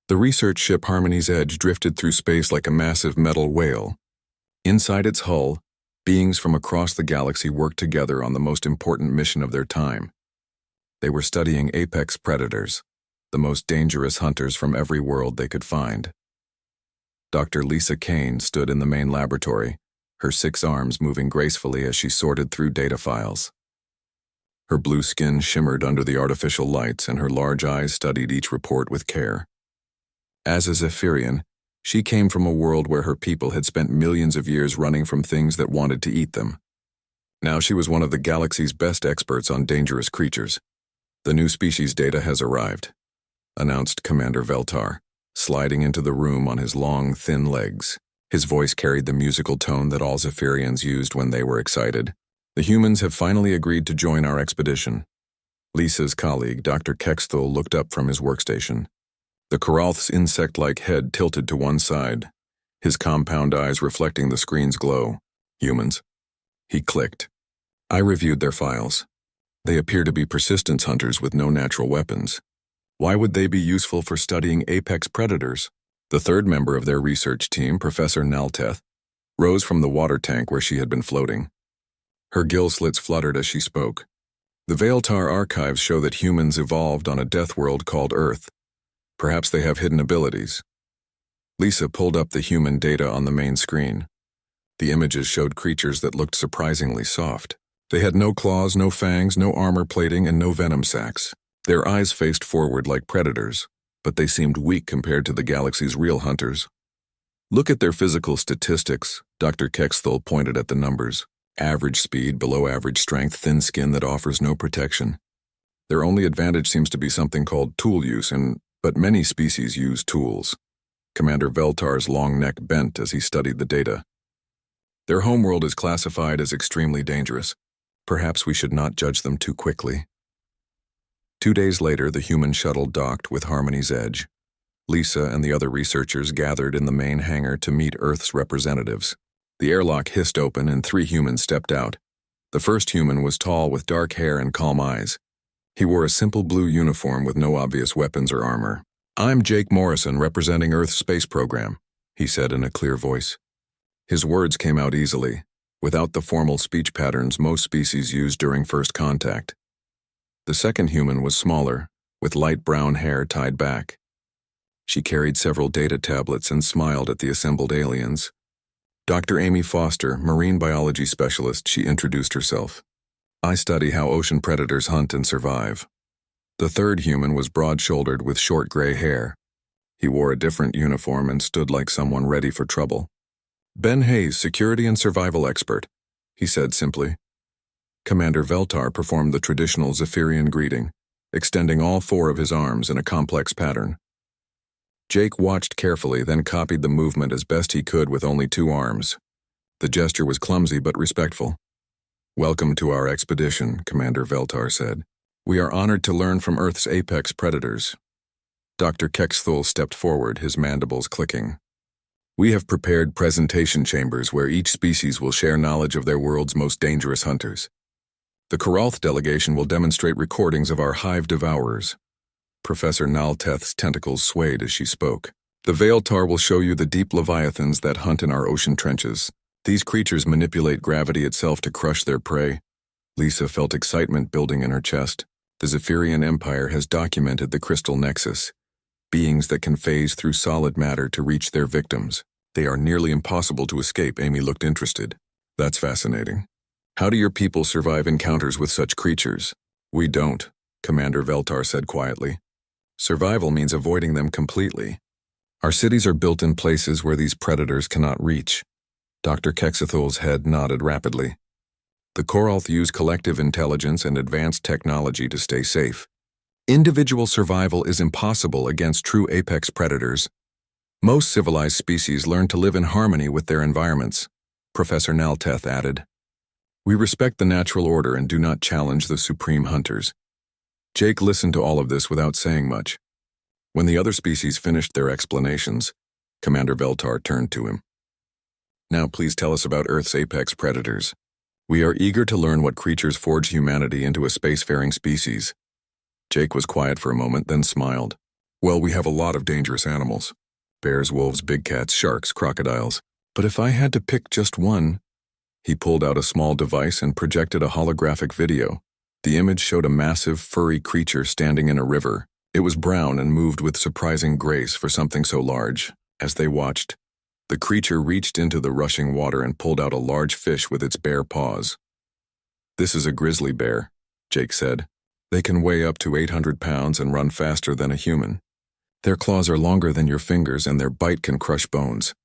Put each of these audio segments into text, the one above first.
The research ship Harmony's Edge drifted through space like a massive metal whale. Inside its hull, beings from across the galaxy worked together on the most important mission of their time. They were studying apex predators, the most dangerous hunters from every world they could find. Dr. Lisa Kane stood in the main laboratory, her 6 arms moving gracefully as she sorted through data files. Her blue skin shimmered under the artificial lights, and her large eyes studied each report with care. As a Zephyrian, she came from a world where her people had spent millions of years running from things that wanted to eat them. Now she was one of the galaxy's best experts on dangerous creatures. "The new species data has arrived," announced Commander Veltar, sliding into the room on his long, thin legs. His voice carried the musical tone that all Zephyrians used when they were excited. "The humans have finally agreed to join our expedition." Lisa's colleague, Dr. Kexthul, looked up from his workstation. The Koralth's insect-like head tilted to one side, his compound eyes reflecting the screen's glow. "Humans." He clicked. "I reviewed their files. They appear to be persistence hunters with no natural weapons. Why would they be useful for studying apex predators?" The third member of their research team, Professor Nalteth, rose from the water tank where she had been floating. Her gill slits fluttered as she spoke. "The Veiltar archives show that humans evolved on a deathworld called Earth. Perhaps they have hidden abilities." Lisa pulled up the human data on the main screen. The images showed creatures that looked surprisingly soft. They had no claws, no fangs, no armor plating, and no venom sacs. Their eyes faced forward like predators, but they seemed weak compared to the galaxy's real hunters. "Look at their physical statistics," Dr. Kexthul pointed at the numbers. "Average speed, below average strength, thin skin that offers no protection. Their only advantage seems to be something called tool use, but many species use tools." Commander Veltar's long neck bent as he studied the data. "Their homeworld is classified as extremely dangerous. Perhaps we should not judge them too quickly." 2 days later, the human shuttle docked with Harmony's Edge. Lisa and the other researchers gathered in the main hangar to meet Earth's representatives. The airlock hissed open and 3 humans stepped out. The first human was tall with dark hair and calm eyes. He wore a simple blue uniform with no obvious weapons or armor. "I'm Jake Morrison, representing Earth's space program," he said in a clear voice. His words came out easily, without the formal speech patterns most species use during first contact. The second human was smaller, with light brown hair tied back. She carried several data tablets and smiled at the assembled aliens. "Dr. Amy Foster, marine biology specialist," she introduced herself. "I study how ocean predators hunt and survive." The third human was broad-shouldered with short gray hair. He wore a different uniform and stood like someone ready for trouble. "Ben Hayes, security and survival expert," he said simply. Commander Veltar performed the traditional Zephyrian greeting, extending all 4 of his arms in a complex pattern. Jake watched carefully, then copied the movement as best he could with only 2 arms. The gesture was clumsy but respectful. "Welcome to our expedition," Commander Veltar said. "We are honored to learn from Earth's apex predators." Dr. Kexthul stepped forward, his mandibles clicking. "We have prepared presentation chambers where each species will share knowledge of their world's most dangerous hunters. The Koralth delegation will demonstrate recordings of our hive devourers." Professor Nalteth's tentacles swayed as she spoke. "The Veiltar will show you the deep leviathans that hunt in our ocean trenches. These creatures manipulate gravity itself to crush their prey." Lisa felt excitement building in her chest. The Zephyrian Empire has documented the Crystal Nexus, beings that can phase through solid matter to reach their victims. "They are nearly impossible to escape." Amy looked interested. "That's fascinating. How do your people survive encounters with such creatures?" "We don't," Commander Veltar said quietly. "Survival means avoiding them completely. Our cities are built in places where these predators cannot reach." Dr. Kexthul's head nodded rapidly. "The Koralth use collective intelligence and advanced technology to stay safe. Individual survival is impossible against true apex predators. Most civilized species learn to live in harmony with their environments," Professor Nalteth added. "We respect the natural order and do not challenge the supreme hunters." Jake listened to all of this without saying much. When the other species finished their explanations, Commander Veltar turned to him. "Now please tell us about Earth's apex predators. We are eager to learn what creatures forge humanity into a spacefaring species." Jake was quiet for a moment, then smiled. Well, we have a lot of dangerous animals. Bears, wolves, big cats, sharks, crocodiles. But if I had to pick just one, he pulled out a small device and projected a holographic video. The image showed a massive, furry creature standing in a river. It was brown and moved with surprising grace for something so large. As they watched, the creature reached into the rushing water and pulled out a large fish with its bare paws. "This is a grizzly bear," Jake said. "They can weigh up to 800 pounds and run faster than a human. Their claws are longer than your fingers and their bite can crush bones."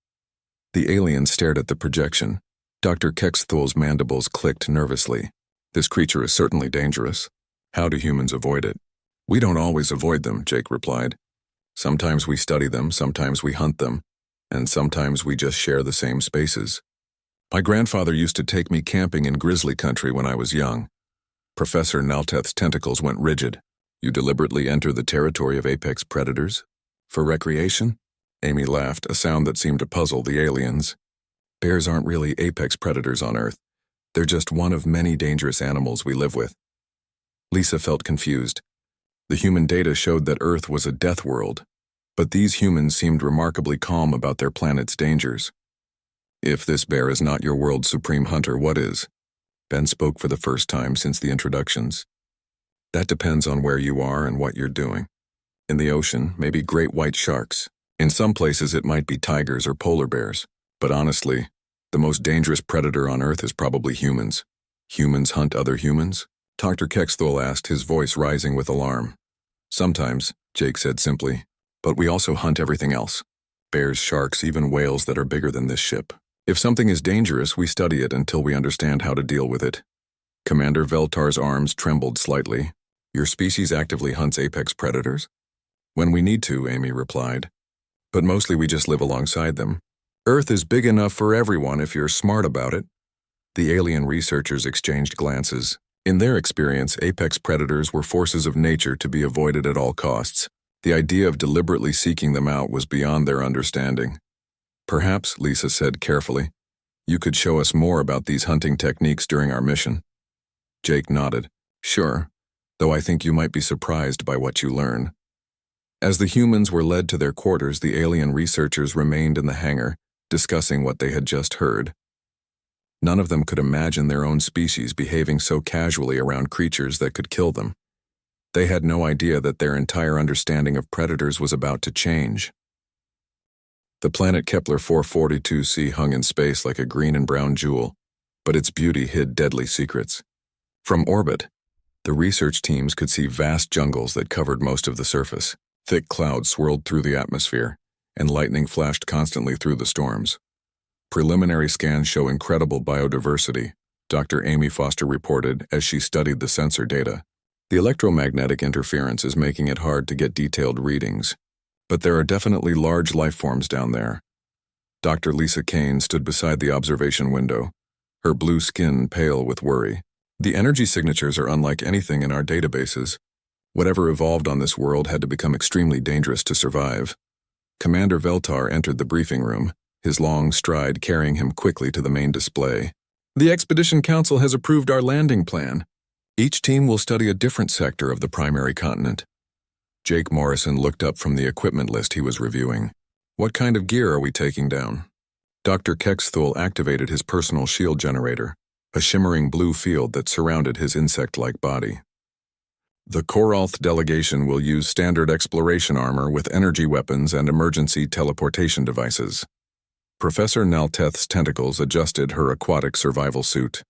The alien stared at the projection. Dr. Kexthol's mandibles clicked nervously. "This creature is certainly dangerous. How do humans avoid it?" "We don't always avoid them," Jake replied. "Sometimes we study them, sometimes we hunt them, and sometimes we just share the same spaces. My grandfather used to take me camping in grizzly country when I was young." Professor Nalteth's tentacles went rigid. "You deliberately enter the territory of apex predators? For recreation?" Amy laughed, a sound that seemed to puzzle the aliens. "Bears aren't really apex predators on Earth. They're just one of many dangerous animals we live with." Lisa felt confused. The human data showed that Earth was a death world, but these humans seemed remarkably calm about their planet's dangers. "If this bear is not your world's supreme hunter, what is?" Ben spoke for the first time since the introductions. "That depends on where you are and what you're doing. In the ocean, maybe great white sharks. In some places it might be tigers or polar bears. But honestly, the most dangerous predator on Earth is probably humans." "Humans hunt other humans?" Dr. Kexthol asked, his voice rising with alarm. "Sometimes," Jake said simply, "but we also hunt everything else. Bears, sharks, even whales that are bigger than this ship. If something is dangerous, we study it until we understand how to deal with it." Commander Veltar's arms trembled slightly. "Your species actively hunts apex predators?" "When we need to," Amy replied. "But mostly we just live alongside them. Earth is big enough for everyone if you're smart about it." The alien researchers exchanged glances. In their experience, apex predators were forces of nature to be avoided at all costs. The idea of deliberately seeking them out was beyond their understanding. "Perhaps," Lisa said carefully, "you could show us more about these hunting techniques during our mission." Jake nodded. "Sure, though I think you might be surprised by what you learn." As the humans were led to their quarters, the alien researchers remained in the hangar, discussing what they had just heard. None of them could imagine their own species behaving so casually around creatures that could kill them. They had no idea that their entire understanding of predators was about to change. The planet Kepler 442c hung in space like a green and brown jewel, but its beauty hid deadly secrets. From orbit, the research teams could see vast jungles that covered most of the surface. Thick clouds swirled through the atmosphere, and lightning flashed constantly through the storms. Preliminary scans show incredible biodiversity, Dr. Amy Foster reported as she studied the sensor data. The electromagnetic interference is making it hard to get detailed readings, but there are definitely large life forms down there. Dr. Lisa Kane stood beside the observation window, her blue skin pale with worry. "The energy signatures are unlike anything in our databases. Whatever evolved on this world had to become extremely dangerous to survive." Commander Veltar entered the briefing room, his long stride carrying him quickly to the main display. "The Expedition Council has approved our landing plan. Each team will study a different sector of the primary continent." Jake Morrison looked up from the equipment list he was reviewing. "What kind of gear are we taking down?" Dr. Kexthol activated his personal shield generator, a shimmering blue field that surrounded his insect-like body. "The Koralth delegation will use standard exploration armor with energy weapons and emergency teleportation devices." Professor Nalteth's tentacles adjusted her aquatic survival suit.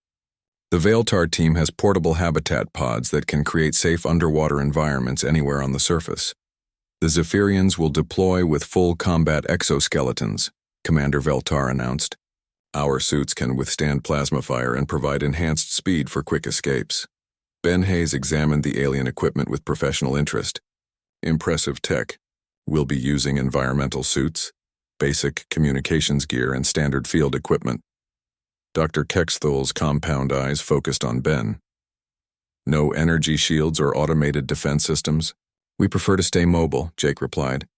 "The Veltar team has portable habitat pods that can create safe underwater environments anywhere on the surface. The Zephyrians will deploy with full combat exoskeletons," Commander Veltar announced. "Our suits can withstand plasma fire and provide enhanced speed for quick escapes." Ben Hayes examined the alien equipment with professional interest. "Impressive tech. We'll be using environmental suits, basic communications gear, and standard field equipment." Dr. Kexthol's compound eyes focused on Ben. "No energy shields or automated defense systems?" "We prefer to stay mobile," Jake replied.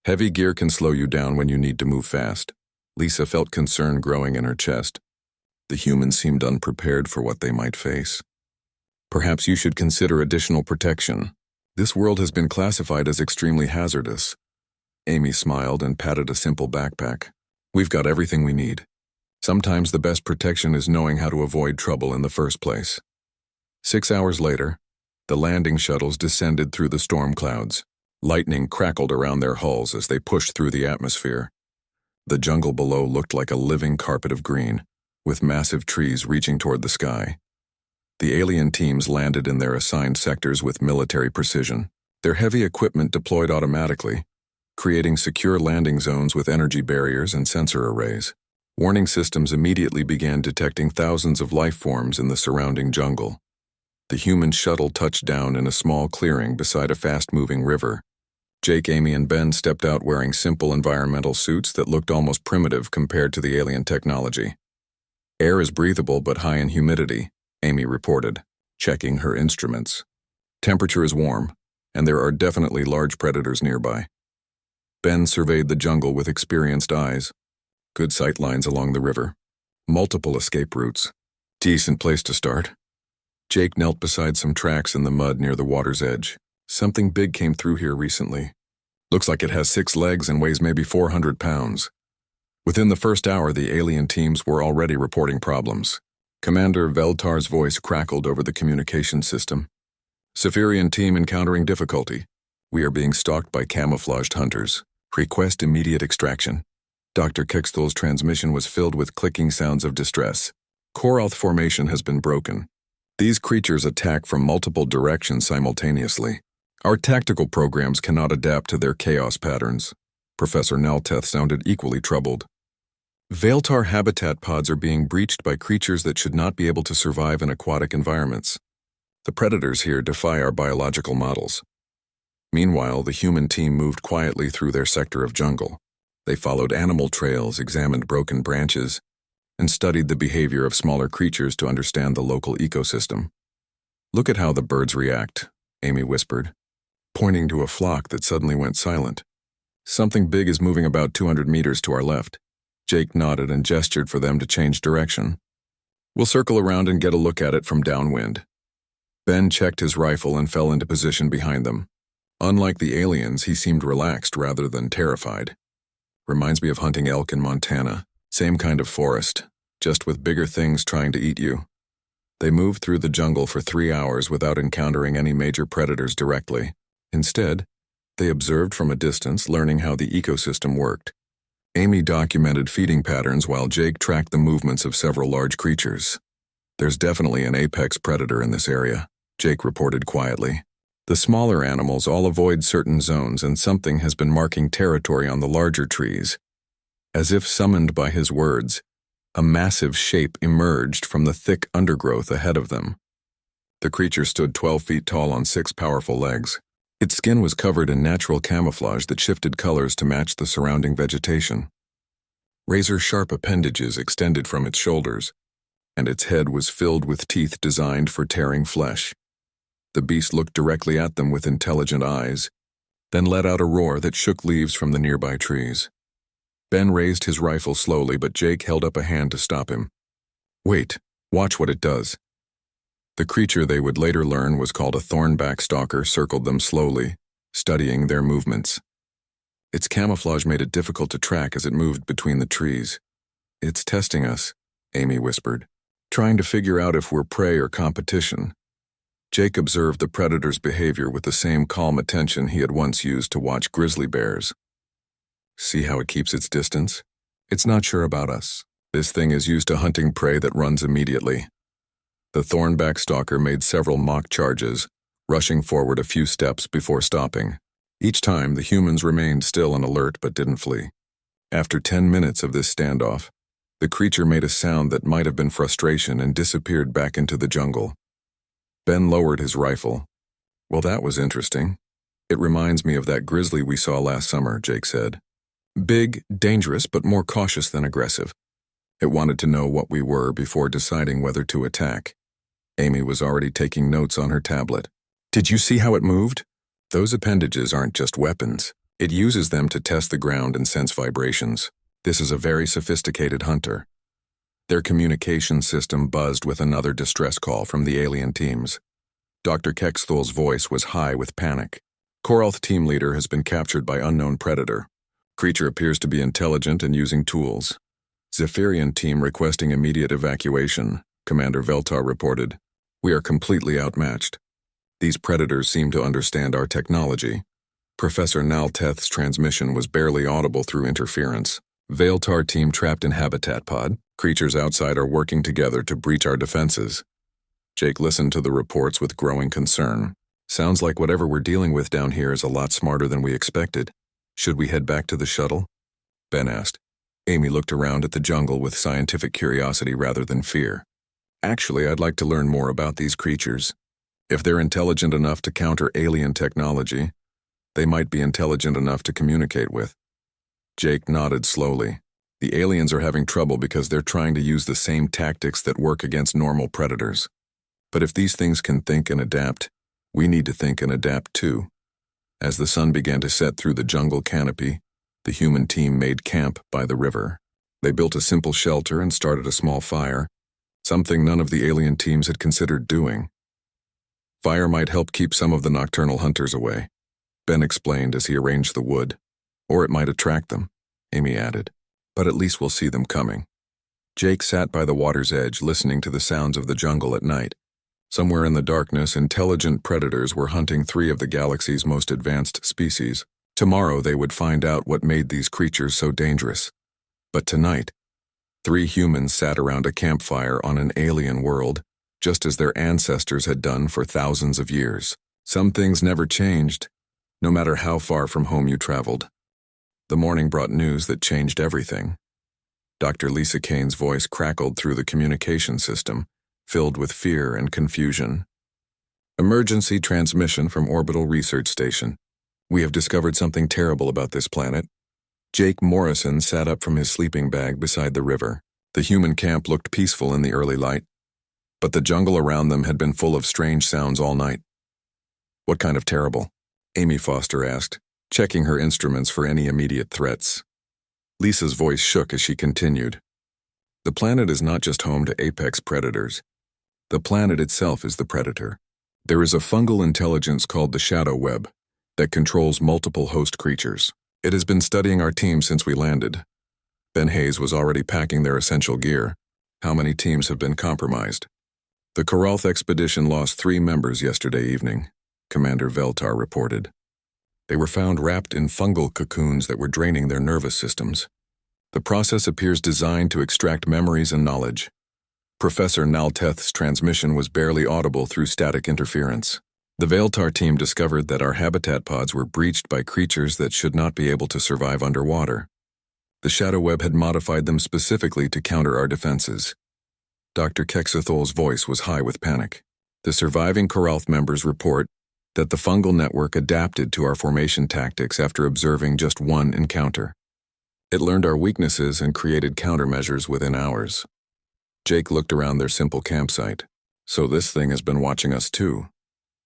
"Heavy gear can slow you down when you need to move fast." Lisa felt concern growing in her chest. The humans seemed unprepared for what they might face. "Perhaps you should consider additional protection." This world has been classified as extremely hazardous. Amy smiled and patted a simple backpack. We've got everything we need. Sometimes the best protection is knowing how to avoid trouble in the first place. 6 hours later, the landing shuttles descended through the storm clouds. Lightning crackled around their hulls as they pushed through the atmosphere. The jungle below looked like a living carpet of green, with massive trees reaching toward the sky. The alien teams landed in their assigned sectors with military precision. Their heavy equipment deployed automatically, creating secure landing zones with energy barriers and sensor arrays. Warning systems immediately began detecting thousands of life forms in the surrounding jungle. The human shuttle touched down in a small clearing beside a fast-moving river. Jake, Amy, and Ben stepped out wearing simple environmental suits that looked almost primitive compared to the alien technology. Air is breathable but high in humidity, Amy reported, checking her instruments. Temperature is warm, and there are definitely large predators nearby. Ben surveyed the jungle with experienced eyes. Good sight lines along the river. Multiple escape routes. Decent place to start. Jake knelt beside some tracks in the mud near the water's edge. Something big came through here recently. Looks like it has 6 legs and weighs maybe 400 pounds. Within the first hour, the alien teams were already reporting problems. Commander Veltar's voice crackled over the communication system. Saphirian team encountering difficulty. We are being stalked by camouflaged hunters. Request immediate extraction. Dr. Kixthel's transmission was filled with clicking sounds of distress. Koralth formation has been broken. These creatures attack from multiple directions simultaneously. Our tactical programs cannot adapt to their chaos patterns. Professor Nalteth sounded equally troubled. Veltar habitat pods are being breached by creatures that should not be able to survive in aquatic environments. The predators here defy our biological models. Meanwhile, the human team moved quietly through their sector of jungle. They followed animal trails, examined broken branches, and studied the behavior of smaller creatures to understand the local ecosystem. Look at how the birds react, Amy whispered, pointing to a flock that suddenly went silent. Something big is moving about 200 meters to our left. Jake nodded and gestured for them to change direction. We'll circle around and get a look at it from downwind. Ben checked his rifle and fell into position behind them. Unlike the aliens, he seemed relaxed rather than terrified. Reminds me of hunting elk in Montana. Same kind of forest, just with bigger things trying to eat you. They moved through the jungle for 3 hours without encountering any major predators directly. Instead, they observed from a distance, learning how the ecosystem worked. Amy documented feeding patterns while Jake tracked the movements of several large creatures. There's definitely an apex predator in this area, Jake reported quietly. The smaller animals all avoid certain zones, and something has been marking territory on the larger trees. As if summoned by his words, a massive shape emerged from the thick undergrowth ahead of them. The creature stood 12 feet tall on 6 powerful legs. Its skin was covered in natural camouflage that shifted colors to match the surrounding vegetation. Razor-sharp appendages extended from its shoulders, and its head was filled with teeth designed for tearing flesh. The beast looked directly at them with intelligent eyes, then let out a roar that shook leaves from the nearby trees. Ben raised his rifle slowly, but Jake held up a hand to stop him. Wait, watch what it does. The creature they would later learn was called a thornback stalker circled them slowly, studying their movements. Its camouflage made it difficult to track as it moved between the trees. It's testing us, Amy whispered, trying to figure out if we're prey or competition. Jake observed the predator's behavior with the same calm attention he had once used to watch grizzly bears. See how it keeps its distance? It's not sure about us. This thing is used to hunting prey that runs immediately. The thornback stalker made several mock charges, rushing forward a few steps before stopping. Each time, the humans remained still and alert but didn't flee. After 10 minutes of this standoff, the creature made a sound that might have been frustration and disappeared back into the jungle. Ben lowered his rifle. Well, that was interesting. It reminds me of that grizzly we saw last summer, Jake said. Big, dangerous, but more cautious than aggressive. It wanted to know what we were before deciding whether to attack. Amy was already taking notes on her tablet. Did you see how it moved? Those appendages aren't just weapons. It uses them to test the ground and sense vibrations. This is a very sophisticated hunter. Their communication system buzzed with another distress call from the alien teams. Dr. Kexthul's voice was high with panic. Koralth team leader has been captured by unknown predator. Creature appears to be intelligent and using tools. Zephyrian team requesting immediate evacuation, Commander Veltar reported. We are completely outmatched. These predators seem to understand our technology. Professor Nalteth's transmission was barely audible through interference. Veltar team trapped in habitat pod. Creatures outside are working together to breach our defenses. Jake listened to the reports with growing concern. Sounds like whatever we're dealing with down here is a lot smarter than we expected. Should we head back to the shuttle? Ben asked. Amy looked around at the jungle with scientific curiosity rather than fear. Actually, I'd like to learn more about these creatures. If they're intelligent enough to counter alien technology, they might be intelligent enough to communicate with. Jake nodded slowly. The aliens are having trouble because they're trying to use the same tactics that work against normal predators. But if these things can think and adapt, we need to think and adapt too. As the sun began to set through the jungle canopy, the human team made camp by the river. They built a simple shelter and started a small fire, something none of the alien teams had considered doing. Fire might help keep some of the nocturnal hunters away, Ben explained as he arranged the wood. Or it might attract them, Amy added. But at least we'll see them coming. Jake sat by the water's edge listening to the sounds of the jungle at night. Somewhere in the darkness, intelligent predators were hunting 3 of the galaxy's most advanced species. Tomorrow they would find out what made these creatures so dangerous. But tonight, 3 humans sat around a campfire on an alien world, just as their ancestors had done for thousands of years. Some things never changed, no matter how far from home you traveled. The morning brought news that changed everything. Dr. Lisa Kane's voice crackled through the communication system, filled with fear and confusion. Emergency transmission from Orbital Research Station. We have discovered something terrible about this planet. Jake Morrison sat up from his sleeping bag beside the river. The human camp looked peaceful in the early light, but the jungle around them had been full of strange sounds all night. What kind of terrible? Amy Foster asked, checking her instruments for any immediate threats. Lisa's voice shook as she continued. The planet is not just home to apex predators. The planet itself is the predator. There is a fungal intelligence called the Shadow Web that controls multiple host creatures. It has been studying our team since we landed. Ben Hayes was already packing their essential gear. How many teams have been compromised? The Koralth expedition lost 3 members yesterday evening, Commander Veltar reported. They were found wrapped in fungal cocoons that were draining their nervous systems. The process appears designed to extract memories and knowledge. Professor Nalteth's transmission was barely audible through static interference. The Veltar team discovered that our habitat pods were breached by creatures that should not be able to survive underwater. The Shadow Web had modified them specifically to counter our defenses. Dr. Kexthul's voice was high with panic. The surviving Koralth members report that the fungal network adapted to our formation tactics after observing just one encounter. It learned our weaknesses and created countermeasures within hours. Jake looked around their simple campsite. So this thing has been watching us too.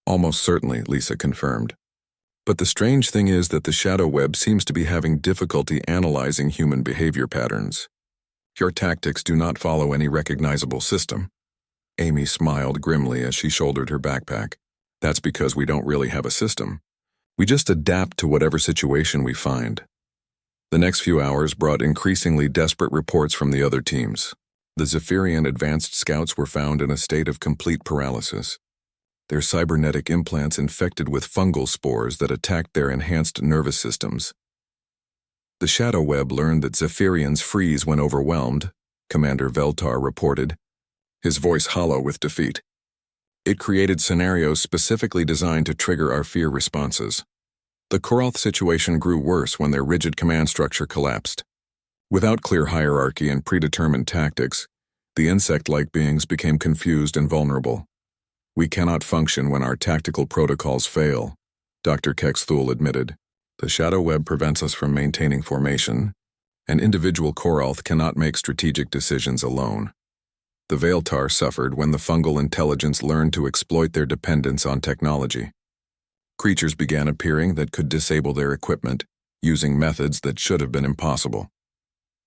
Almost certainly, Lisa confirmed. But the strange thing is that the Shadow Web seems to be having difficulty analyzing human behavior patterns. Your tactics do not follow any recognizable system. Amy smiled grimly as she shouldered her backpack. That's because we don't really have a system. We just adapt to whatever situation we find. The next few hours brought increasingly desperate reports from the other teams. The Zephyrian advanced scouts were found in a state of complete paralysis. Their cybernetic implants infected with fungal spores that attacked their enhanced nervous systems. The Shadow Web learned that Zephyrians freeze when overwhelmed, Commander Veltar reported, his voice hollow with defeat. It created scenarios specifically designed to trigger our fear responses. The Koralth situation grew worse when their rigid command structure collapsed. Without clear hierarchy and predetermined tactics, the insect-like beings became confused and vulnerable. We cannot function when our tactical protocols fail, Dr. Kexthul admitted. The Shadow Web prevents us from maintaining formation. An individual Koralth cannot make strategic decisions alone. The Veltar suffered when the fungal intelligence learned to exploit their dependence on technology. Creatures began appearing that could disable their equipment, using methods that should have been impossible.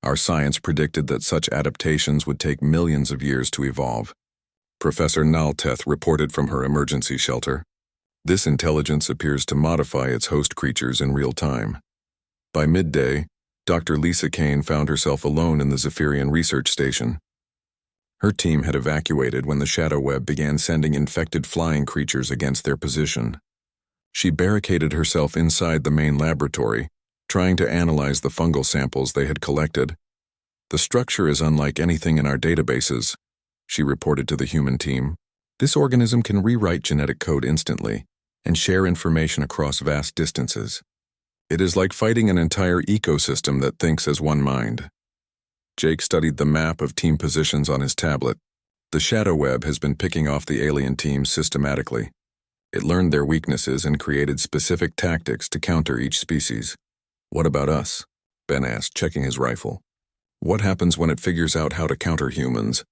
Our science predicted that such adaptations would take millions of years to evolve. Professor Nalteth reported from her emergency shelter. This intelligence appears to modify its host creatures in real time. By midday, Dr. Lisa Kane found herself alone in the Zephyrian research station. Her team had evacuated when the shadow web began sending infected flying creatures against their position. She barricaded herself inside the main laboratory, trying to analyze the fungal samples they had collected. "The structure is unlike anything in our databases," she reported to the human team. "This organism can rewrite genetic code instantly and share information across vast distances. It is like fighting an entire ecosystem that thinks as one mind." Jake studied the map of team positions on his tablet. The shadow web has been picking off the alien teams systematically. It learned their weaknesses and created specific tactics to counter each species. "What about us?" Ben asked, checking his rifle. "What happens when it figures out how to counter humans?"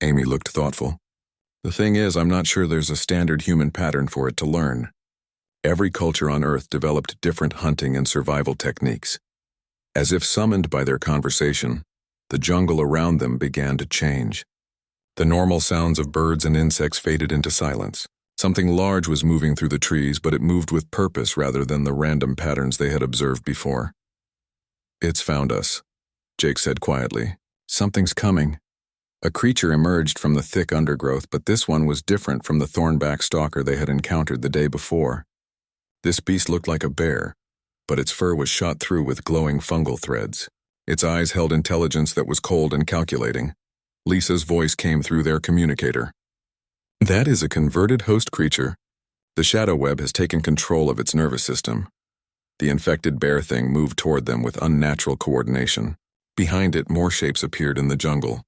Amy looked thoughtful. "The thing is, I'm not sure there's a standard human pattern for it to learn. Every culture on Earth developed different hunting and survival techniques. As if summoned by their conversation, the jungle around them began to change. The normal sounds of birds and insects faded into silence. Something large was moving through the trees, but it moved with purpose rather than the random patterns they had observed before. "It's found us," Jake said quietly. "Something's coming." A creature emerged from the thick undergrowth, but this one was different from the thornback stalker they had encountered the day before. This beast looked like a bear, but its fur was shot through with glowing fungal threads. Its eyes held intelligence that was cold and calculating. Lisa's voice came through their communicator. "That is a converted host creature. The shadow web has taken control of its nervous system." The infected bear thing moved toward them with unnatural coordination. Behind it, more shapes appeared in the jungle.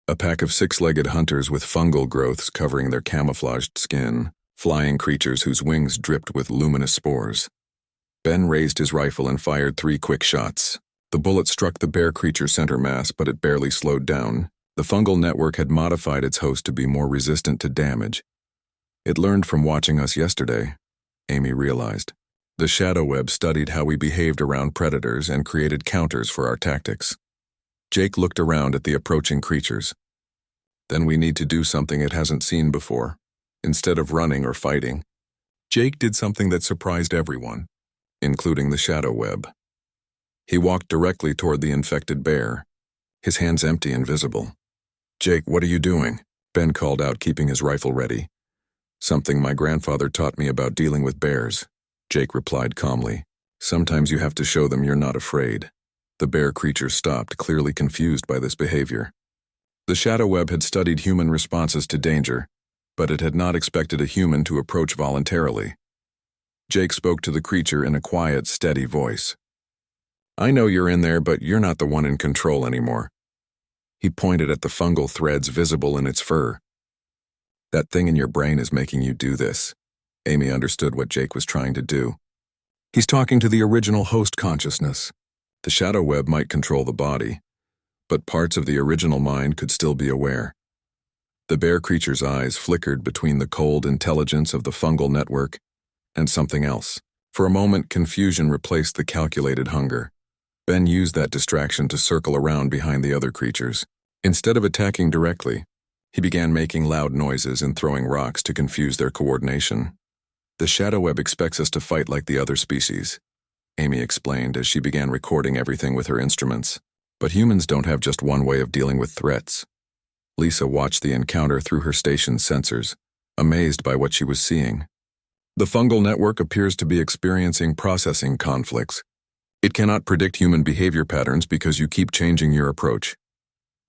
A pack of six-legged hunters with fungal growths covering their camouflaged skin, flying creatures whose wings dripped with luminous spores. Ben raised his rifle and fired 3 quick shots. The bullet struck the bear creature's center mass, but it barely slowed down. The fungal network had modified its host to be more resistant to damage. It learned from watching us yesterday, Amy realized. The shadow web studied how we behaved around predators and created counters for our tactics. Jake looked around at the approaching creatures. "Then we need to do something it hasn't seen before. Instead of running or fighting." Jake did something that surprised everyone, including the shadow web. He walked directly toward the infected bear, his hands empty and visible. "Jake, what are you doing?" Ben called out, keeping his rifle ready. "Something my grandfather taught me about dealing with bears," Jake replied calmly. "Sometimes you have to show them you're not afraid." The bear creature stopped, clearly confused by this behavior. The shadow web had studied human responses to danger, but it had not expected a human to approach voluntarily. Jake spoke to the creature in a quiet, steady voice. "I know you're in there, but you're not the one in control anymore." He pointed at the fungal threads visible in its fur. "That thing in your brain is making you do this." Amy understood what Jake was trying to do. "He's talking to the original host consciousness. The shadow web might control the body, but parts of the original mind could still be aware." The bear creature's eyes flickered between the cold intelligence of the fungal network and something else. For a moment, confusion replaced the calculated hunger. Ben used that distraction to circle around behind the other creatures. Instead of attacking directly, he began making loud noises and throwing rocks to confuse their coordination. "The shadow web expects us to fight like the other species," Amy explained as she began recording everything with her instruments. "But humans don't have just one way of dealing with threats." Lisa watched the encounter through her station's sensors, amazed by what she was seeing. The fungal network appears to be experiencing processing conflicts. It cannot predict human behavior patterns because you keep changing your approach.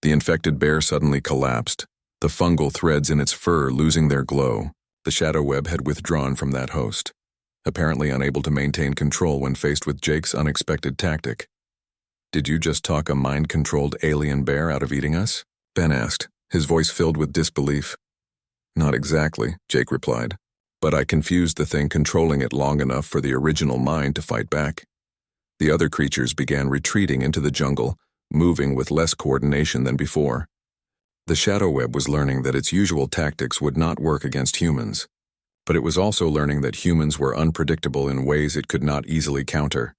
The infected bear suddenly collapsed, the fungal threads in its fur losing their glow. The shadow web had withdrawn from that host, apparently unable to maintain control when faced with Jake's unexpected tactic. "Did you just talk a mind-controlled alien bear out of eating us?" Ben asked, his voice filled with disbelief. "Not exactly," Jake replied, "but I confused the thing controlling it long enough for the original mind to fight back." The other creatures began retreating into the jungle, moving with less coordination than before. The shadow web was learning that its usual tactics would not work against humans, but it was also learning that humans were unpredictable in ways it could not easily counter.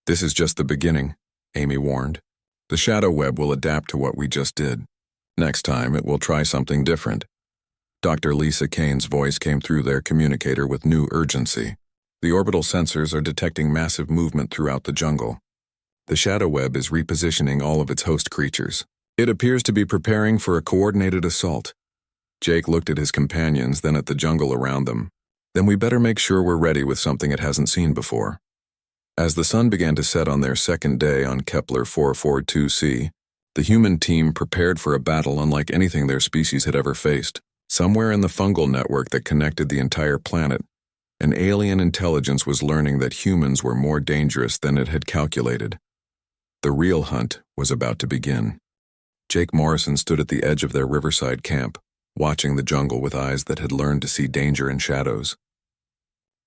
"This is just the beginning," Amy warned. "The shadow web will adapt to what we just did. Next time, it will try something different." Dr. Lisa Kane's voice came through their communicator with new urgency. The orbital sensors are detecting massive movement throughout the jungle. The shadow web is repositioning all of its host creatures. It appears to be preparing for a coordinated assault. Jake looked at his companions, then at the jungle around them. Then we better make sure we're ready with something it hasn't seen before. As the sun began to set on their second day on Kepler 442c, the human team prepared for a battle unlike anything their species had ever faced. Somewhere in the fungal network that connected the entire planet, an alien intelligence was learning that humans were more dangerous than it had calculated. The real hunt was about to begin. Jake Morrison stood at the edge of their riverside camp, watching the jungle with eyes that had learned to see danger in shadows.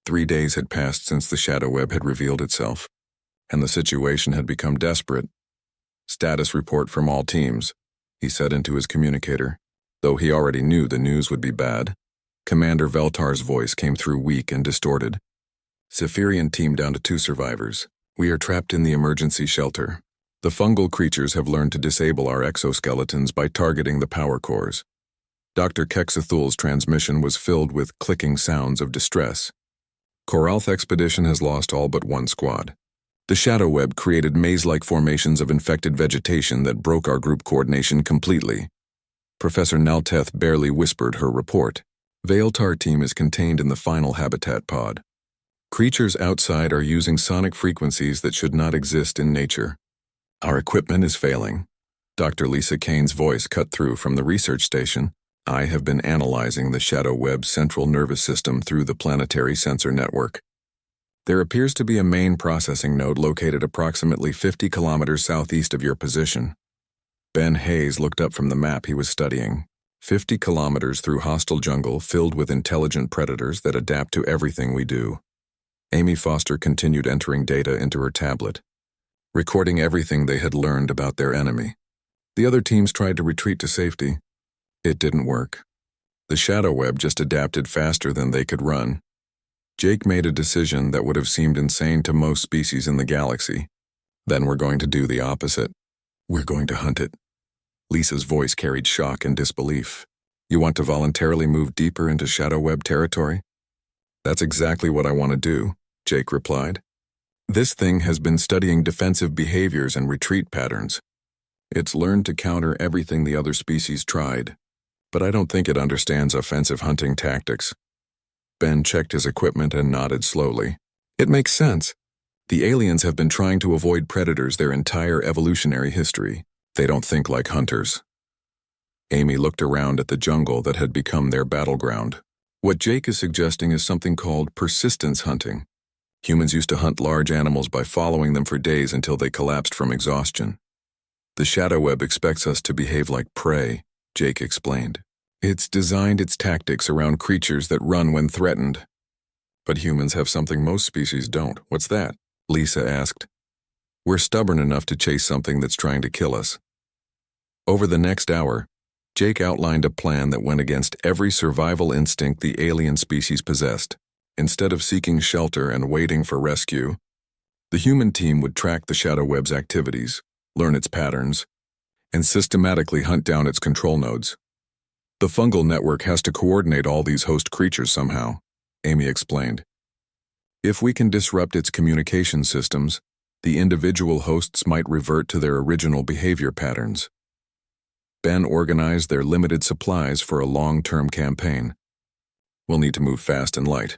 3 days had passed since the shadow web had revealed itself, and the situation had become desperate. "Status report from all teams," he said into his communicator. Though he already knew the news would be bad, Commander Veltar's voice came through weak and distorted. "Zephyrian team down to 2 survivors. We are trapped in the emergency shelter. The fungal creatures have learned to disable our exoskeletons by targeting the power cores." Dr. Kexathul's transmission was filled with clicking sounds of distress. "Coralth expedition has lost all but 1 squad. The shadow web created maze-like formations of infected vegetation that broke our group coordination completely." Professor Nalteth barely whispered her report. "Veltar team is contained in the final habitat pod. Creatures outside are using sonic frequencies that should not exist in nature. Our equipment is failing." Dr. Lisa Kane's voice cut through from the research station. "I have been analyzing the shadow web's central nervous system through the planetary sensor network. There appears to be a main processing node located approximately 50 kilometers southeast of your position." Ben Hayes looked up from the map he was studying. 50 kilometers through hostile jungle filled with intelligent predators that adapt to everything we do. Amy Foster continued entering data into her tablet, recording everything they had learned about their enemy. The other teams tried to retreat to safety. It didn't work. The shadow web just adapted faster than they could run. Jake made a decision that would have seemed insane to most species in the galaxy. "Then we're going to do the opposite. We're going to hunt it." Lisa's voice carried shock and disbelief. "You want to voluntarily move deeper into shadow web territory?" "That's exactly what I want to do," Jake replied. "This thing has been studying defensive behaviors and retreat patterns. It's learned to counter everything the other species tried, but I don't think it understands offensive hunting tactics." Ben checked his equipment and nodded slowly. "It makes sense. The aliens have been trying to avoid predators their entire evolutionary history. They don't think like hunters." Amy looked around at the jungle that had become their battleground. "What Jake is suggesting is something called persistence hunting. Humans used to hunt large animals by following them for days until they collapsed from exhaustion. The shadow web expects us to behave like prey," Jake explained. "It's designed its tactics around creatures that run when threatened. But humans have something most species don't." "What's that?" Lisa asked. "We're stubborn enough to chase something that's trying to kill us." Over the next hour, Jake outlined a plan that went against every survival instinct the alien species possessed. Instead of seeking shelter and waiting for rescue, the human team would track the shadow web's activities, learn its patterns, and systematically hunt down its control nodes. "The fungal network has to coordinate all these host creatures somehow," Amy explained. "If we can disrupt its communication systems, the individual hosts might revert to their original behavior patterns." Ben organized their limited supplies for a long-term campaign. "We'll need to move fast and light.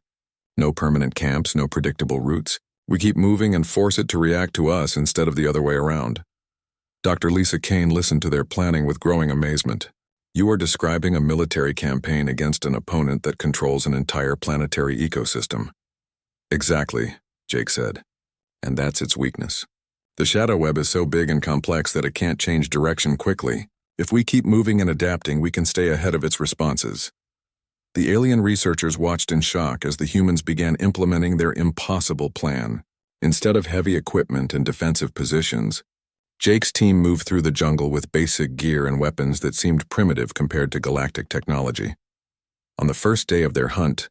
No permanent camps, no predictable routes. We keep moving and force it to react to us instead of the other way around." Dr. Lisa Kane listened to their planning with growing amazement. "You are describing a military campaign against an opponent that controls an entire planetary ecosystem." "Exactly," Jake said. "And that's its weakness. The shadow web is so big and complex that it can't change direction quickly. If we keep moving and adapting, we can stay ahead of its responses." The alien researchers watched in shock as the humans began implementing their impossible plan. Instead of heavy equipment and defensive positions, Jake's team moved through the jungle with basic gear and weapons that seemed primitive compared to galactic technology. On the first day of their hunt,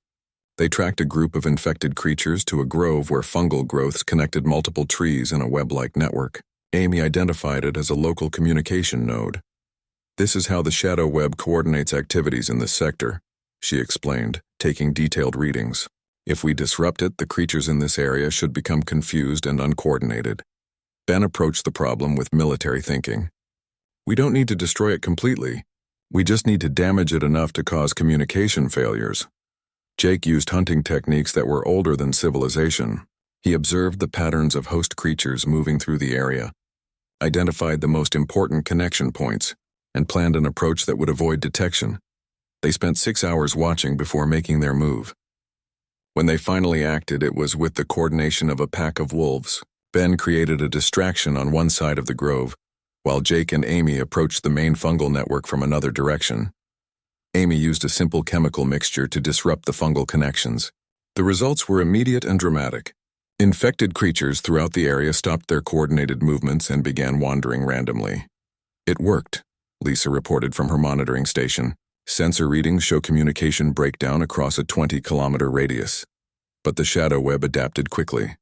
they tracked a group of infected creatures to a grove where fungal growths connected multiple trees in a web-like network. Amy identified it as a local communication node. "This is how the shadow web coordinates activities in this sector," she explained, taking detailed readings. If we disrupt it, the creatures in this area should become confused and uncoordinated. Ben approached the problem with military thinking. We don't need to destroy it completely. We just need to damage it enough to cause communication failures. Jake used hunting techniques that were older than civilization. He observed the patterns of host creatures moving through the area, identified the most important connection points, and planned an approach that would avoid detection. They spent 6 hours watching before making their move. When they finally acted, it was with the coordination of a pack of wolves. Ben created a distraction on one side of the grove, while Jake and Amy approached the main fungal network from another direction. Amy used a simple chemical mixture to disrupt the fungal connections. The results were immediate and dramatic. Infected creatures throughout the area stopped their coordinated movements and began wandering randomly. It worked, Lisa reported from her monitoring station. Sensor readings show communication breakdown across a 20-kilometer radius. But the shadow web adapted quickly.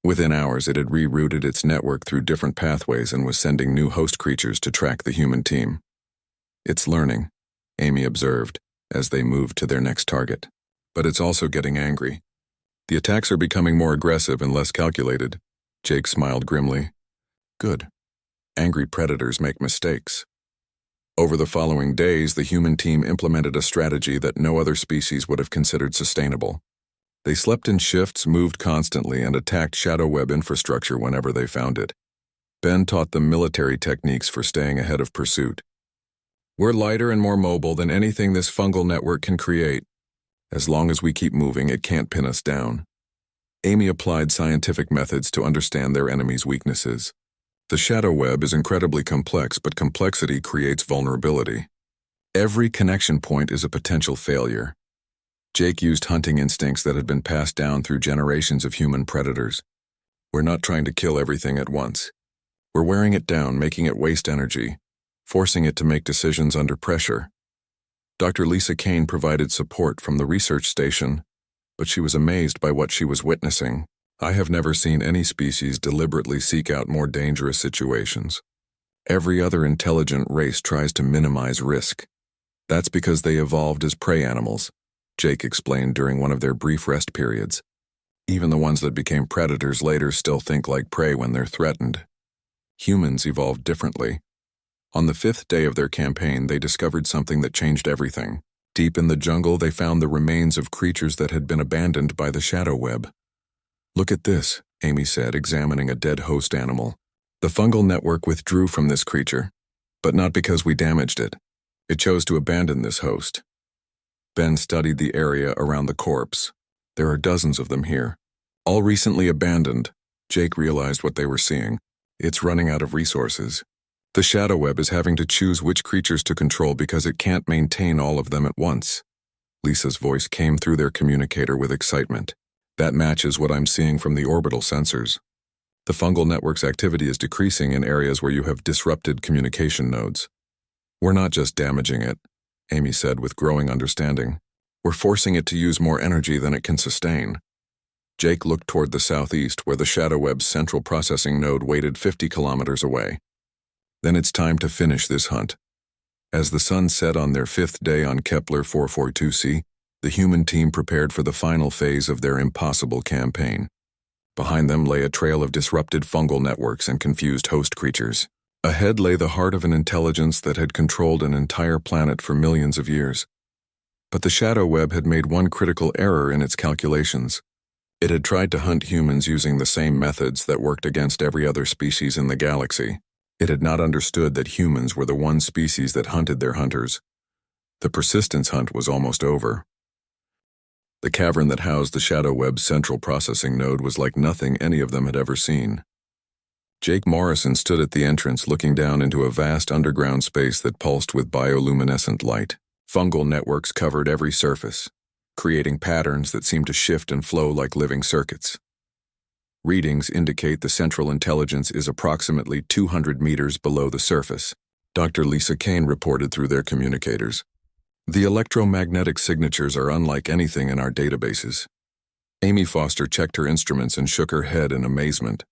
Within hours, it had rerouted its network through different pathways and was sending new host creatures to track the human team. It's learning, Amy observed, as they moved to their next target. But it's also getting angry. The attacks are becoming more aggressive and less calculated. Jake smiled grimly. Good. Angry predators make mistakes. Over the following days, the human team implemented a strategy that no other species would have considered sustainable. They slept in shifts, moved constantly, and attacked shadow web infrastructure whenever they found it. Ben taught them military techniques for staying ahead of pursuit. We're lighter and more mobile than anything this fungal network can create. As long as we keep moving, it can't pin us down. Amy applied scientific methods to understand their enemies' weaknesses. The shadow web is incredibly complex, but complexity creates vulnerability. Every connection point is a potential failure. Jake used hunting instincts that had been passed down through generations of human predators. We're not trying to kill everything at once. We're wearing it down, making it waste energy, forcing it to make decisions under pressure. Dr. Lisa Kane provided support from the research station, but she was amazed by what she was witnessing. I have never seen any species deliberately seek out more dangerous situations. Every other intelligent race tries to minimize risk. That's because they evolved as prey animals, Jake explained during one of their brief rest periods. Even the ones that became predators later still think like prey when they're threatened. Humans evolved differently. On the 5th day of their campaign, they discovered something that changed everything. Deep in the jungle, they found the remains of creatures that had been abandoned by the shadow web. Look at this, Amy said, examining a dead host animal. The fungal network withdrew from this creature, but not because we damaged it. It chose to abandon this host. Ben studied the area around the corpse. There are dozens of them here, all recently abandoned. Jake realized what they were seeing. It's running out of resources. The shadow web is having to choose which creatures to control because it can't maintain all of them at once. Lisa's voice came through their communicator with excitement. That matches what I'm seeing from the orbital sensors. The fungal network's activity is decreasing in areas where you have disrupted communication nodes. We're not just damaging it, Amy said with growing understanding. We're forcing it to use more energy than it can sustain. Jake looked toward the southeast, where the shadow web's central processing node waited 50 kilometers away. Then it's time to finish this hunt. As the sun set on their 5th day on Kepler 442c, the human team prepared for the final phase of their impossible campaign. Behind them lay a trail of disrupted fungal networks and confused host creatures. Ahead lay the heart of an intelligence that had controlled an entire planet for millions of years. But the shadow web had made one critical error in its calculations. It had tried to hunt humans using the same methods that worked against every other species in the galaxy. It had not understood that humans were the one species that hunted their hunters. The persistence hunt was almost over. The cavern that housed the shadow web's central processing node was like nothing any of them had ever seen. Jake Morrison stood at the entrance looking down into a vast underground space that pulsed with bioluminescent light. Fungal networks covered every surface, creating patterns that seemed to shift and flow like living circuits. Readings indicate the central intelligence is approximately 200 meters below the surface, Dr. Lisa Kane reported through their communicators. The electromagnetic signatures are unlike anything in our databases. Amy Foster checked her instruments and shook her head in amazement.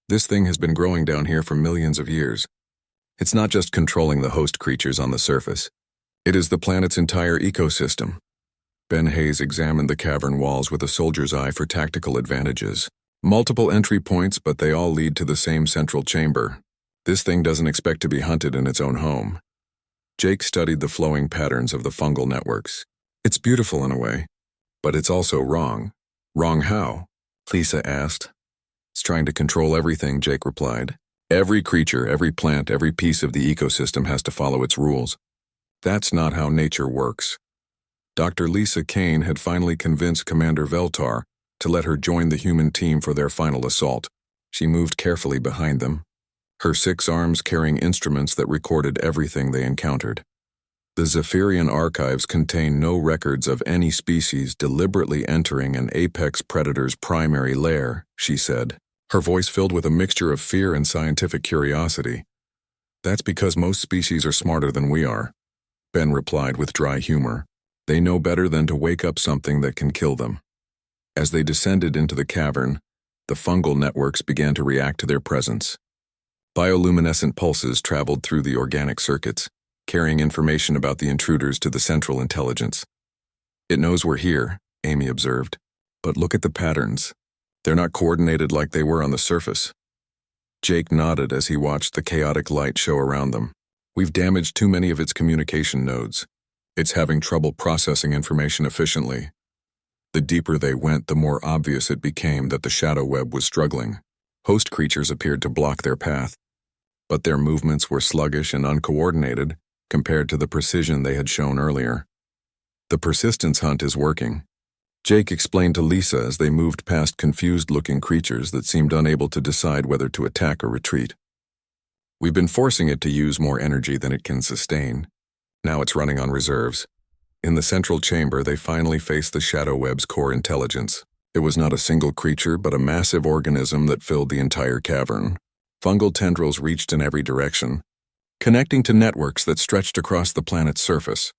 This thing has been growing down here for millions of years. It's not just controlling the host creatures on the surface. It is the planet's entire ecosystem. Ben Hayes examined the cavern walls with a soldier's eye for tactical advantages. Multiple entry points, but they all lead to the same central chamber. This thing doesn't expect to be hunted in its own home. Jake studied the flowing patterns of the fungal networks. It's beautiful in a way, but it's also wrong. Wrong how? Lisa asked. It's trying to control everything, Jake replied. Every creature, every plant, every piece of the ecosystem has to follow its rules. That's not how nature works. Dr. Lisa Kane had finally convinced Commander Veltar to let her join the human team for their final assault. She moved carefully behind them, her 6 arms carrying instruments that recorded everything they encountered. The Zephyrian archives contain no records of any species deliberately entering an apex predator's primary lair, she said, her voice filled with a mixture of fear and scientific curiosity. That's because most species are smarter than we are, Ben replied with dry humor. They know better than to wake up something that can kill them. As they descended into the cavern, the fungal networks began to react to their presence. Bioluminescent pulses traveled through the organic circuits, carrying information about the intruders to the central intelligence. It knows we're here, Amy observed. But look at the patterns. They're not coordinated like they were on the surface. Jake nodded as he watched the chaotic light show around them. We've damaged too many of its communication nodes. It's having trouble processing information efficiently. The deeper they went, the more obvious it became that the shadow web was struggling. Host creatures appeared to block their path, but their movements were sluggish and uncoordinated compared to the precision they had shown earlier. The persistence hunt is working, Jake explained to Lisa as they moved past confused-looking creatures that seemed unable to decide whether to attack or retreat. We've been forcing it to use more energy than it can sustain. Now it's running on reserves. In the central chamber, they finally faced the shadow web's core intelligence. It was not a single creature, but a massive organism that filled the entire cavern. Fungal tendrils reached in every direction, connecting to networks that stretched across the planet's surface.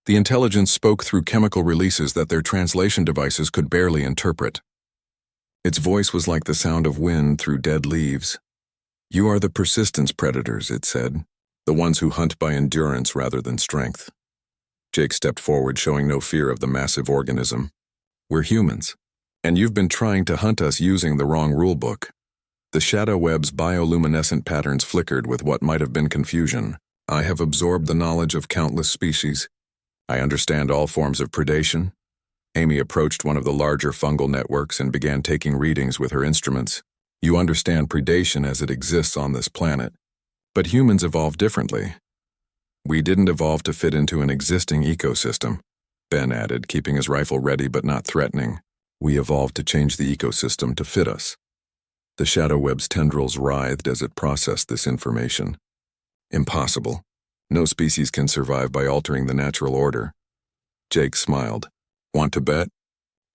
The intelligence spoke through chemical releases that their translation devices could barely interpret. Its voice was like the sound of wind through dead leaves. You are the persistence predators, it said, the ones who hunt by endurance rather than strength. Jake stepped forward, showing no fear of the massive organism. We're humans, and you've been trying to hunt us using the wrong rulebook. The shadow web's bioluminescent patterns flickered with what might have been confusion. I have absorbed the knowledge of countless species. I understand all forms of predation. Amy approached one of the larger fungal networks and began taking readings with her instruments. You understand predation as it exists on this planet, but humans evolved differently. We didn't evolve to fit into an existing ecosystem, Ben added, keeping his rifle ready but not threatening. We evolved to change the ecosystem to fit us. The shadow web's tendrils writhed as it processed this information. Impossible. No species can survive by altering the natural order. Jake smiled. Want to bet?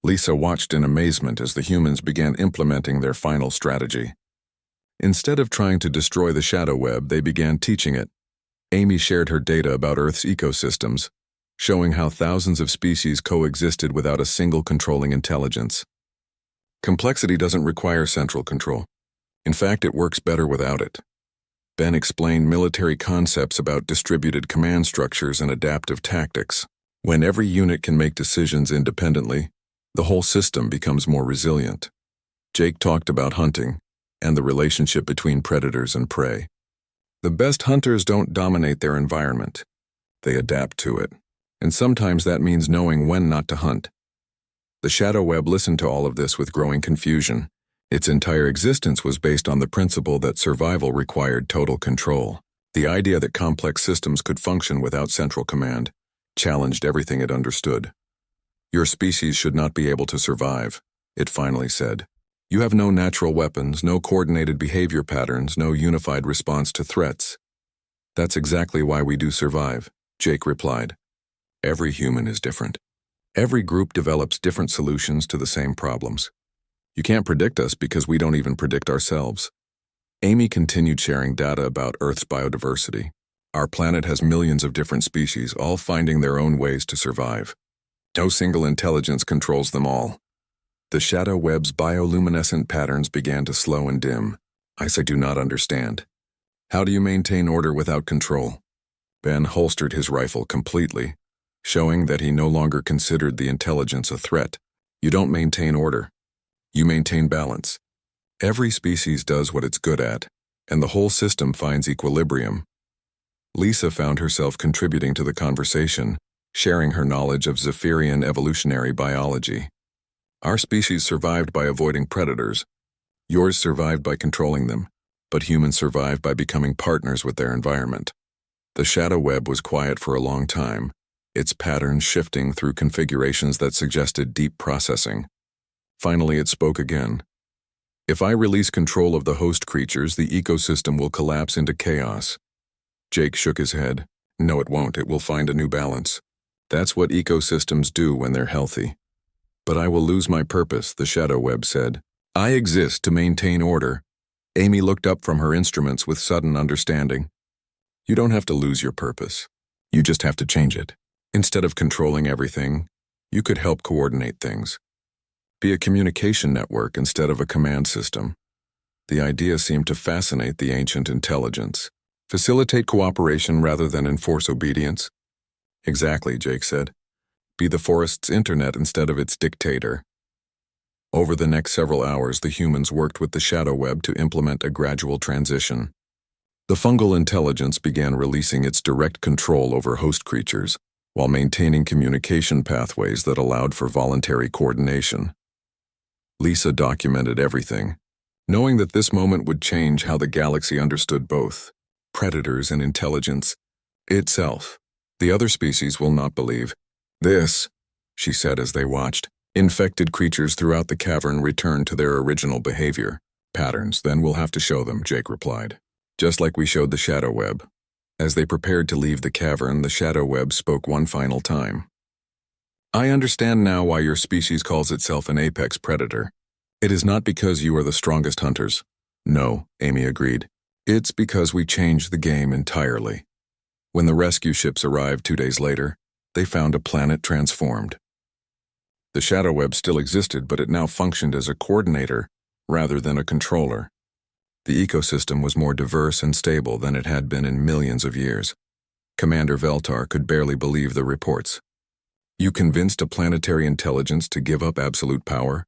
Lisa watched in amazement as the humans began implementing their final strategy. Instead of trying to destroy the shadow web, they began teaching it. Amy shared her data about Earth's ecosystems, showing how thousands of species coexisted without a single controlling intelligence. Complexity doesn't require central control. In fact, it works better without it. Ben explained military concepts about distributed command structures and adaptive tactics. When every unit can make decisions independently, the whole system becomes more resilient. Jake talked about hunting and the relationship between predators and prey. The best hunters don't dominate their environment. They adapt to it, and sometimes that means knowing when not to hunt. The shadow web listened to all of this with growing confusion. Its entire existence was based on the principle that survival required total control. The idea that complex systems could function without central command challenged everything it understood. Your species should not be able to survive, it finally said. You have no natural weapons, no coordinated behavior patterns, no unified response to threats. That's exactly why we do survive, Jake replied. Every human is different. Every group develops different solutions to the same problems. You can't predict us because we don't even predict ourselves. Amy continued sharing data about Earth's biodiversity. Our planet has millions of different species, all finding their own ways to survive. No single intelligence controls them all. The shadow web's bioluminescent patterns began to slow and dim. I do not understand. How do you maintain order without control? Ben holstered his rifle completely. showing that he no longer considered the intelligence a threat. You don't maintain order. You maintain balance. Every species does what it's good at, and the whole system finds equilibrium. Lisa found herself contributing to the conversation, sharing her knowledge of Zephyrian evolutionary biology. Our species survived by avoiding predators. Yours survived by controlling them, but humans survived by becoming partners with their environment. The shadow web was quiet for a long time, its patterns shifting through configurations that suggested deep processing. Finally, it spoke again. If I release control of the host creatures, the ecosystem will collapse into chaos. Jake shook his head. No, it won't. It will find a new balance. That's what ecosystems do when they're healthy. But I will lose my purpose, the shadow web said. I exist to maintain order. Amy looked up from her instruments with sudden understanding. You don't have to lose your purpose. You just have to change it. Instead of controlling everything, you could help coordinate things. Be a communication network instead of a command system. The idea seemed to fascinate the ancient intelligence. Facilitate cooperation rather than enforce obedience? Exactly, Jake said. Be the forest's internet instead of its dictator. Over the next several hours, the humans worked with the shadow web to implement a gradual transition. The fungal intelligence began releasing its direct control over host creatures, while maintaining communication pathways that allowed for voluntary coordination. Lisa documented everything, knowing that this moment would change how the galaxy understood both predators and intelligence itself. The other species will not believe this, she said as they watched. Infected creatures throughout the cavern returned to their original behavior patterns. Then we'll have to show them, Jake replied. Just like we showed the shadow web. As they prepared to leave the cavern, the shadow web spoke one final time. I understand now why your species calls itself an apex predator. It is not because you are the strongest hunters. No, Amy agreed. It's because we changed the game entirely. When the rescue ships arrived 2 days later, they found a planet transformed. The shadow web still existed, but it now functioned as a coordinator rather than a controller. The ecosystem was more diverse and stable than it had been in millions of years. Commander Veltar could barely believe the reports. You convinced a planetary intelligence to give up absolute power?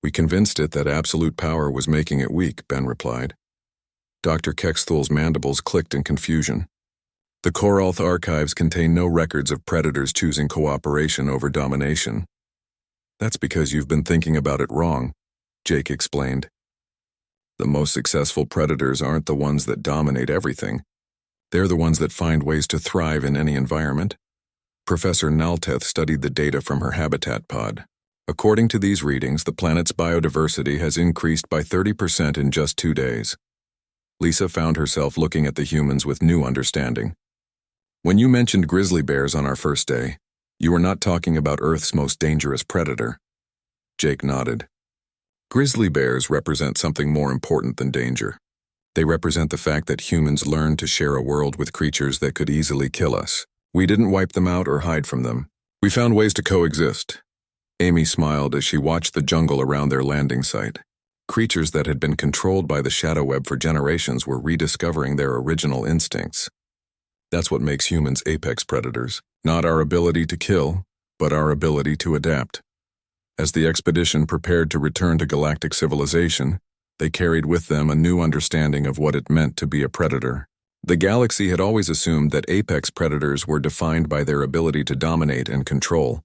We convinced it that absolute power was making it weak, Ben replied. Dr. Kexthul's mandibles clicked in confusion. The Koralth archives contain no records of predators choosing cooperation over domination. That's because you've been thinking about it wrong, Jake explained. The most successful predators aren't the ones that dominate everything. They're the ones that find ways to thrive in any environment. Professor Nalteth studied the data from her habitat pod. According to these readings, the planet's biodiversity has increased by 30% in just 2 days. Lisa found herself looking at the humans with new understanding. When you mentioned grizzly bears on our first day, you were not talking about Earth's most dangerous predator. Jake nodded. Grizzly bears represent something more important than danger. They represent the fact that humans learned to share a world with creatures that could easily kill us. We didn't wipe them out or hide from them. We found ways to coexist. Amy smiled as she watched the jungle around their landing site. Creatures that had been controlled by the shadow web for generations were rediscovering their original instincts. That's what makes humans apex predators. Not our ability to kill, but our ability to adapt. As the expedition prepared to return to galactic civilization, they carried with them a new understanding of what it meant to be a predator. The galaxy had always assumed that apex predators were defined by their ability to dominate and control.